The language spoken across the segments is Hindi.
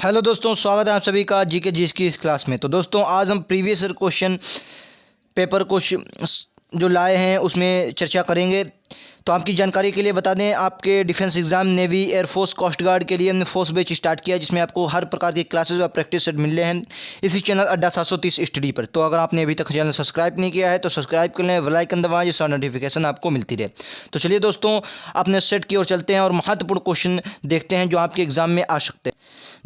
हेलो दोस्तों, स्वागत है आप सभी का जीके जीएस की इस क्लास में। तो दोस्तों आज हम previous year question paper question जो लाए हैं उसमें चर्चा करेंगे। तो आपकी जानकारी के लिए बता दें, आपके defence exam, navy, air force, coast guard के लिए हमने फोर्स बैच स्टार्ट किया, जिसमें आपको हर प्रकार की क्लासेज और प्रैक्टिस सेट मिल रहे हैं इसी चैनल अड्डा 730 स्टडी पर। तो अगर आपने अभी तक चैनल सब्सक्राइब नहीं किया है तो सब्सक्राइब कर लें, बेल आइकन दबाएं जिससे नोटिफिकेशन आपको मिलती रहे। तो चलिए दोस्तों, अपने सेट की ओर चलते हैं और महत्वपूर्ण क्वेश्चन देखते हैं जो आपके एग्जाम में आ सकते हैं।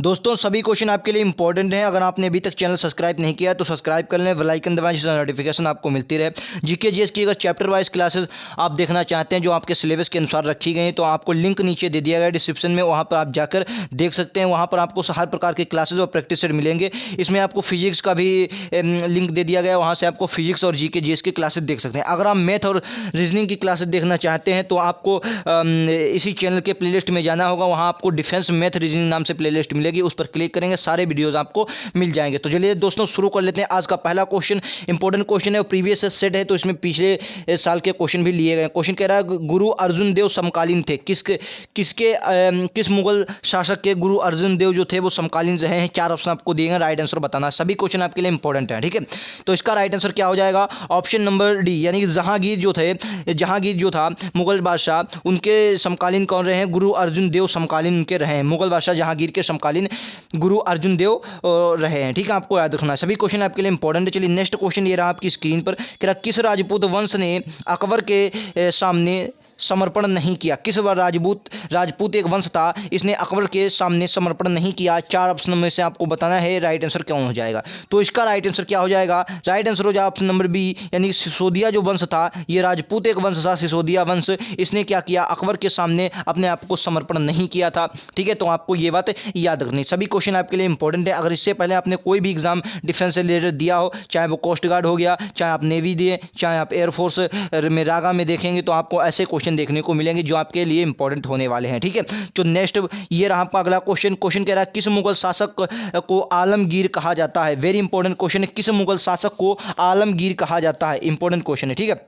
दोस्तों सभी क्वेश्चन आपके लिए इंपॉर्टेंट हैं। अगर आपने अभी तक चैनल सब्सक्राइब नहीं किया है तो सब्सक्राइब कर लें, बेल आइकन दबाएं जिससे नोटिफिकेशन आपको मिलती रहे। जीके जीएस की अगर चैप्टर वाइज क्लासेस आप देखना चाहते हैं जो आपके सिलेबस के अनुसार रखी गई हैं तो आपको लिंक नीचे दे दिया गया है डिस्क्रिप्शन में, वहाँ पर आप जाकर देख सकते हैं। वहाँ पर आपको हर प्रकार के क्लासेस और प्रैक्टिस सेट मिलेंगे। इसमें आपको फिजिक्स का भी लिंक दे दिया गया है, वहाँ से आपको फिजिक्स और जीके जीएस की क्लासेस देख सकते हैं। अगर आप मैथ और रीजनिंग की क्लासेस देखना चाहते हैं तो आपको इसी चैनल के प्लेलिस्ट में जाना होगा। वहाँ आपको डिफेंस मैथ रीजनिंग नाम से प्लेलिस्ट मिलेगी, उस पर क्लिक करेंगे, सारे वीडियोस आपको मिल जाएंगे। तो चलिए दोस्तों शुरू कर लेते हैं। आज का पहला क्वेश्चन इंपॉर्टेंट क्वेश्चन है और प्रीवियस सेट है, तो इसमें पिछले साल के क्वेश्चन भी लिए गए। क्वेश्चन कह रहा है गुरु अर्जुन देव समकालीन थे, किस मुगल शासक के गुरु अर्जुन देव जो थे वो समकालीन रहे हैं। चार ऑप्शन आपको दिए गए, राइट आंसर बताना। सभी क्वेश्चन आपके लिए इंपॉर्टेंट है, ठीक है। तो इसका राइट आंसर क्या हो जाएगा? ऑप्शन नंबर डी, यानी कि जहांगीर जो था मुगल बादशाह, उनके समकालीन कौन रहे हैं? गुरु अर्जुन देव समकालीन उनके रहे हैं। मुगल बादशाह जहांगीर के समकालीन गुरु अर्जुन देव रहे हैं, ठीक है। आपको याद रखना है, सभी क्वेश्चन आपके लिए इंपॉर्टेंट है। चलिए नेक्स्ट क्वेश्चन ये रहा आपकी स्क्रीन पर। कह रहा किस राजपूत वंश ने अकबर के सामने समर्पण नहीं किया? किस राजपूत एक वंश था, इसने अकबर के सामने समर्पण नहीं किया? चार ऑप्शन में से आपको बताना है राइट आंसर कौन हो जाएगा। तो इसका राइट आंसर क्या हो जाएगा? राइट आंसर हो जाएगा ऑप्शन नंबर बी, यानी सिसोदिया जो वंश था, ये राजपूत एक वंश था सिसोदिया वंश। इसने क्या किया? अकबर के सामने अपने आप को समर्पण नहीं किया था, ठीक है। तो आपको ये बात याद रखनी। सभी क्वेश्चन आपके लिए इंपॉर्टेंट है। अगर इससे पहले आपने कोई भी एग्जाम डिफेंस से रिलेटेड दिया हो, चाहे वो कोस्ट गार्ड हो गया, चाहे आप नेवी दिए, चाहे आप एयरफोर्स में रागा में देखेंगे, तो आपको ऐसे क्वेश्चन देखने को मिलेंगे जो आपके लिए इंपॉर्टेंट होने वाले हैं, ठीक है। तो नेक्स्ट ये रहा आपका अगला क्वेश्चन कह रहा है किस मुगल शासक को आलमगीर कहा जाता है? वेरी इंपॉर्टेंट क्वेश्चन है, किस मुगल शासक को आलमगीर कहा जाता है? इंपॉर्टेंट क्वेश्चन है, ठीक है।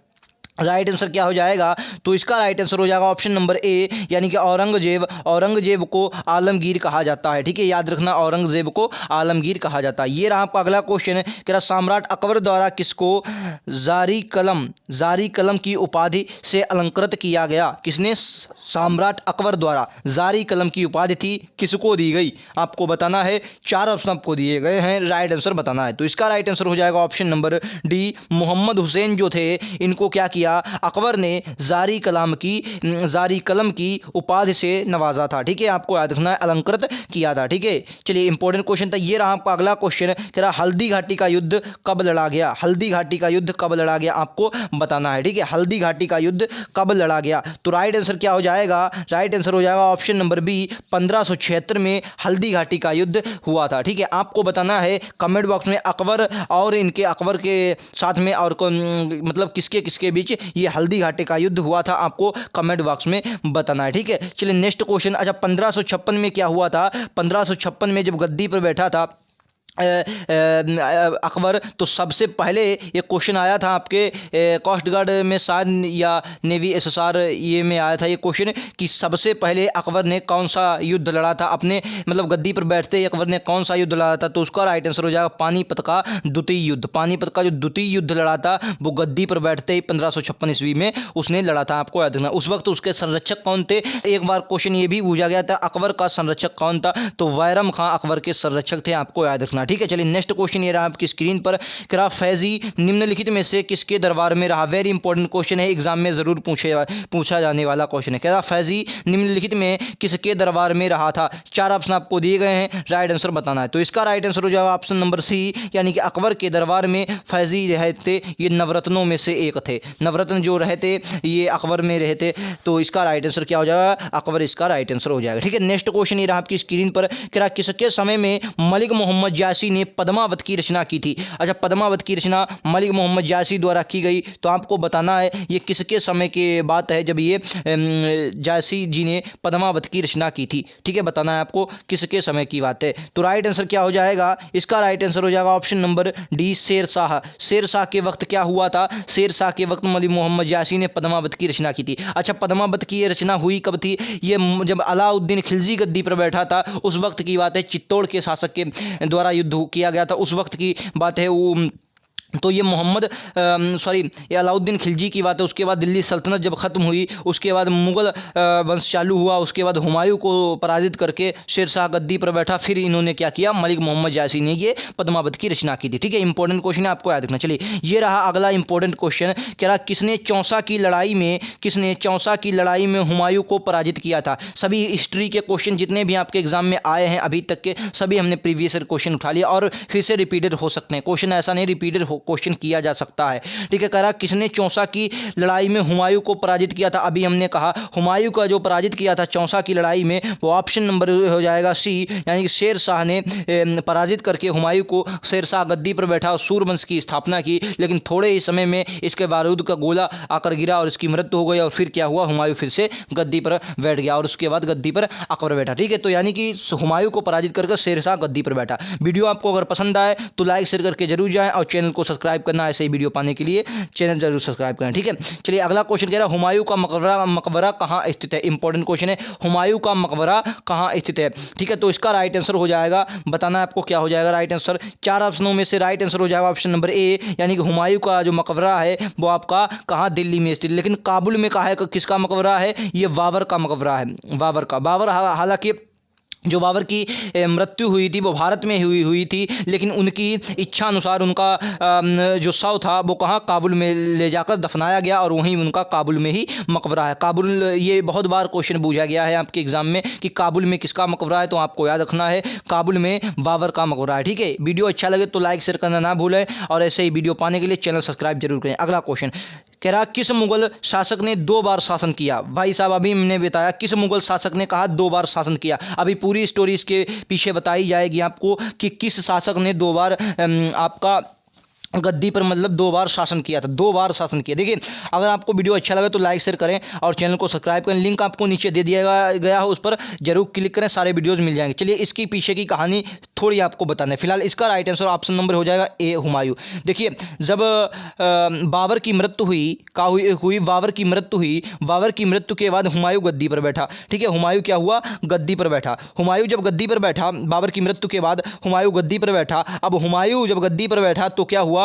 राइट आंसर क्या हो जाएगा? तो इसका राइट आंसर हो जाएगा ऑप्शन नंबर ए, यानी कि औरंगजेब को आलमगीर कहा जाता है, ठीक है। याद रखना, औरंगजेब को आलमगीर कहा जाता है। ये रहा आपका अगला क्वेश्चन है, कह रहा सम्राट अकबर द्वारा किसको जारी कलम की उपाधि से अलंकृत किया गया? किसने? सम्राट अकबर द्वारा जारी कलम की उपाधि थी, किसको दी गई? आपको बताना है। चार ऑप्शन आपको दिए गए हैं, राइट आंसर बताना है। तो इसका राइट आंसर हो जाएगा option number D, Mohammad Hussain जो थे, इनको क्या किया? अकबर ने जारी कलम की उपाधि से नवाजा था, ठीक है। आपको याद रखना है, अलंकृत किया था, ठीक है। चलिए इंपॉर्टेंट क्वेश्चन था। ये रहा आपका अगला क्वेश्चन, कह रहा हल्दी घाटी का युद्ध कब लड़ा गया? हल्दी घाटी का युद्ध कब लड़ा गया आपको बताना है, ठीक है। हल्दी घाटी का युद्ध कब लड़ा गया? तो राइट आंसर क्या हो जाएगा? राइट आंसर हो जाएगा ऑप्शन नंबर बी, 1576 में हल्दी घाटी का युद्ध हुआ था, ठीक है। आपको बताना है कमेंट बॉक्स में अकबर के साथ में और मतलब किसके बीच ये हल्दी घाटी का युद्ध हुआ था, आपको कमेंट बॉक्स में बताना है, ठीक है। चलिए नेक्स्ट क्वेश्चन। अच्छा, 1556 में क्या हुआ था? 1556 में जब गद्दी पर बैठा था अकबर, तो सबसे पहले ये क्वेश्चन आया था आपके कोस्ट गार्ड में शायद या नेवी एसएसआर ये में आया था ये क्वेश्चन कि सबसे पहले अकबर ने कौन सा युद्ध लड़ा था? अपने मतलब गद्दी पर बैठते ही अकबर ने कौन सा युद्ध लड़ा था? तो उसका राइट आंसर हो जाएगा पानीपत का द्वितीय युद्ध। पानीपत का जो द्वितीय युद्ध लड़ा था वो गद्दी पर बैठते ही 1556 ईस्वी में उसने लड़ा था, आपको याद रखना। उस वक्त उसके संरक्षक कौन थे? एक बार क्वेश्चन ये भी पूछा गया था, अकबर का संरक्षक कौन था? तो वैरम खां अकबर के संरक्षक थे, आपको याद रखना, ठीक है। चलिए नेक्स्ट क्वेश्चन ये रहा आपकी स्क्रीन पर। कह फैजी निम्नलिखित में से किसके दरबार में रहा? वेरी इंपॉर्टेंट क्वेश्चन है, एग्जाम में जरूर पूछा जाने वाला क्वेश्चन है। कह रहा फैजी निम्नलिखित में किसके दरबार में रहा था? चार ऑप्शन आपको दिए गए हैं, राइट आंसर बताना है। तो इसका राइट आंसर हो जाएगा ऑप्शन नंबर सी, यानी कि अकबर के दरबार में फैजी रहते, ये नवरत्नों में से एक थे। नवरत्न जो रहते ये अकबर में रहते, तो इसका राइट आंसर क्या हो जाएगा? अकबर इसका राइट आंसर हो जाएगा, ठीक है। नेक्स्ट क्वेश्चन ये रहा आपकी स्क्रीन पर। कह रहा किसके समय में मलिक मोहम्मद जायसी ने पद्मावत की रचना की थी। अच्छा, पद्मावत की रचना मलिक मोहम्मद जायसी द्वारा की गई। तो आपको बताना है ये किसके समय की बात है जब ये जायसी जी ने पद्मावत की रचना की थी। ठीक है, बताना है आपको किसके समय की बात है। तो राइट आंसर क्या हो जाएगा, इसका राइट आंसर हो जाएगा option number D, Sher Shah. Sher Shah के वक्त क्या हुआ था, शेर शाह के वक्त मलिक मोहम्मद जायसी ने पद्मावत की रचना की थी। अच्छा, पद्मावत की ये रचना हुई कब थी, ये जब अलाउद्दीन खिलजी गद्दी पर बैठा था उस वक्त की बात है। चित्तौड़ के शासक के द्वारा युद्ध किया गया था, उस वक्त की बात है वो। तो ये ये अलाउद्दीन खिलजी की बात है। उसके बाद दिल्ली सल्तनत जब ख़त्म हुई, उसके बाद मुग़ल वंश चालू हुआ, उसके बाद हुमायूं को पराजित करके शेर शाह गद्दी पर बैठा। फिर इन्होंने क्या किया, मलिक मोहम्मद जायसी ने ये पद्मावत की रचना की थी। ठीक है, इंपॉर्टेंट क्वेश्चन है, आपको याद रखना। चलिए, ये रहा अगला इंपॉर्टेंट क्वेश्चन। कह रहा किसने चौसा की लड़ाई में हुमायूं को पराजित किया था। सभी हिस्ट्री के क्वेश्चन जितने भी आपके एग्जाम में आए हैं अभी तक के, सभी हमने प्रीवियस ईयर क्वेश्चन उठा लिया और फिर से रिपीटेड हो सकते हैं क्वेश्चन, ऐसा नहीं रिपीटेड क्वेश्चन किया जा सकता है। ठीक है, कह रहा किसने चौसा की लड़ाई में हुमायूं को पराजित किया था। अभी हमने कहा हुमायूं का जो पराजित किया था चौसा की लड़ाई में, वो ऑप्शन नंबर हो जाएगा सी, यानी कि शेर शाह ने पराजित करके हुमायूं को, शेर शाह गद्दी पर बैठा और सूर्यवंश की स्थापना की। लेकिन थोड़े ही समय में इसके बारूद का गोला आकर गिरा और इसकी मृत्यु हो गई। और फिर क्या हुआ, हुमायूं फिर से गद्दी पर बैठ गया और उसके बाद गद्दी पर अकबर बैठा। ठीक है, तो यानी कि हुमायूं को पराजित करके शेर शाह गद्दी पर बैठा। वीडियो आपको अगर पसंद आए तो लाइक शेयर करके जरूर जाएं और चैनल को सब्सक्राइब करना, ऐसे ही वीडियो पाने के लिए चैनल जरूर सब्सक्राइब करें। ठीक है, चलिए अगला क्वेश्चन कह रहा है हुमायूं का मकबरा कहाँ स्थित है। इंपॉर्टेंट क्वेश्चन है, हुमायूं का मकबरा कहाँ स्थित है। ठीक है, तो इसका राइट आंसर हो जाएगा, बताना है आपको क्या हो जाएगा राइट आंसर। 4 ऑप्शनों में से राइट आंसर हो जाएगा ऑप्शन नंबर ए, यानी कि हुमायूं का जो मकबरा है वो आपका कहाँ, दिल्ली में स्थित। लेकिन काबुल में कहाँ है, किसका मकबरा है, ये बाबर का मकबरा है। बाबर हालांकि जो बाबर की मृत्यु हुई थी वो भारत में हुई थी, लेकिन उनकी इच्छा अनुसार उनका जो शव था वो कहाँ, काबुल में ले जाकर दफनाया गया और वहीं उनका काबुल में ही मकबरा है। काबुल, ये बहुत बार क्वेश्चन पूछा गया है आपके एग्जाम में कि काबुल में किसका मकबरा है, तो आपको याद रखना है काबुल में बाबर का मकबरा है। ठीक है, वीडियो अच्छा लगे तो लाइक शेयर करना ना भूलें और ऐसे ही वीडियो पाने के लिए चैनल सब्सक्राइब जरूर करें। अगला क्वेश्चन कह रहा किस मुगल शासक ने 2 बार शासन किया। भाई साहब, अभी हमने बताया किस मुगल शासक ने कहा 2 बार शासन किया। अभी पूरी स्टोरी इसके पीछे बताई जाएगी आपको कि किस शासक ने 2 बार आपका गद्दी पर मतलब 2 बार शासन किया था। 2 बार शासन किया। देखिए, अगर आपको वीडियो अच्छा लगे तो लाइक शेयर करें और चैनल को सब्सक्राइब करें। लिंक आपको नीचे दे दिया गया है, उस पर जरूर क्लिक करें, सारे वीडियोस मिल जाएंगे। चलिए, इसकी पीछे की कहानी थोड़ी आपको बताना है। फिलहाल इसका राइट आंसर ऑप्शन नंबर हो जाएगा ए, हुमायूं। देखिए, जब बाबर की मृत्यु हुई बाबर की मृत्यु के बाद हुमायूं गद्दी पर बैठा। ठीक है, हुमायूं क्या हुआ, गद्दी पर बैठा। हुमायूं जब गद्दी पर बैठा, बाबर की मृत्यु के बाद हुमायूं गद्दी पर बैठा। अब हुमायूं जब गद्दी पर बैठा तो क्या हुआ,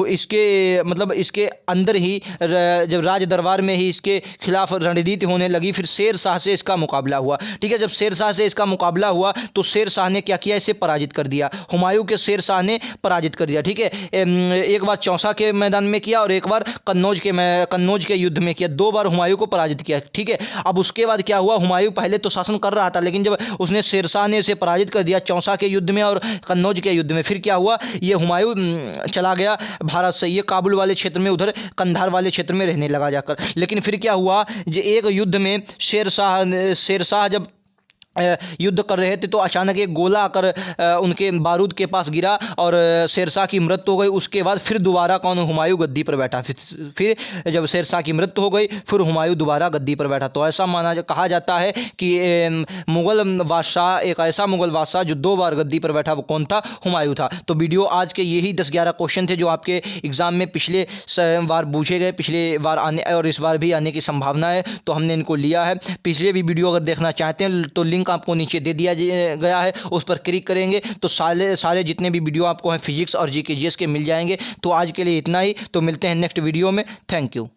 इसके अंदर ही जब राज दरबार में ही इसके खिलाफ रणनीति होने लगी। फिर शेर शाह से इसका मुकाबला हुआ। ठीक है, जब शेर शाह से इसका मुकाबला हुआ तो शेर शाह ने क्या किया, इसे पराजित कर दिया। हुमायूं के शेर शाह ने पराजित कर दिया। ठीक है, एक बार चौसा के मैदान में किया और एक बार कन्नौज के युद्ध में किया। 2 बार हुमायूं को पराजित किया। ठीक है, अब उसके बाद क्या हुआ, हुमायूं पहले तो शासन कर रहा था, लेकिन जब उसने शेर शाह ने इसे पराजित कर दिया चौसा के युद्ध में और कन्नौज के युद्ध में, फिर क्या हुआ, ये हुमायूं चला गया भारत से, ये काबुल वाले क्षेत्र में, उधर कंधार वाले क्षेत्र में रहने लगा जाकर। लेकिन फिर क्या हुआ, जो एक युद्ध में शेर शाह जब युद्ध कर रहे थे तो अचानक एक गोला आकर उनके बारूद के पास गिरा और शेरशाह की मृत्यु हो गई। उसके बाद फिर दोबारा कौन, हुमायूं गद्दी पर बैठा। फिर जब शेरशाह की मृत्यु हो गई फिर हुमायूं दोबारा गद्दी पर बैठा। तो ऐसा कहा जाता है कि मुग़ल बादशाह, एक ऐसा मुग़ल बादशाह जो 2 बार गद्दी पर बैठा, वो कौन था, हुमायूं था। तो वीडियो आज के यही 10-11 क्वेश्चन थे जो आपके एग्जाम में पिछले बार पूछे गए, पिछले बार आने और इस बार भी आने की संभावना है, तो हमने इनको लिया है। पिछले भी वीडियो अगर देखना चाहते हैं तो लिंक आपको नीचे दे दिया गया है, उस पर क्लिक करेंगे तो सारे जितने भी वीडियो आपको हैं फिजिक्स और जीके जीएस के मिल जाएंगे। तो आज के लिए इतना ही, तो मिलते हैं नेक्स्ट वीडियो में। Thank you.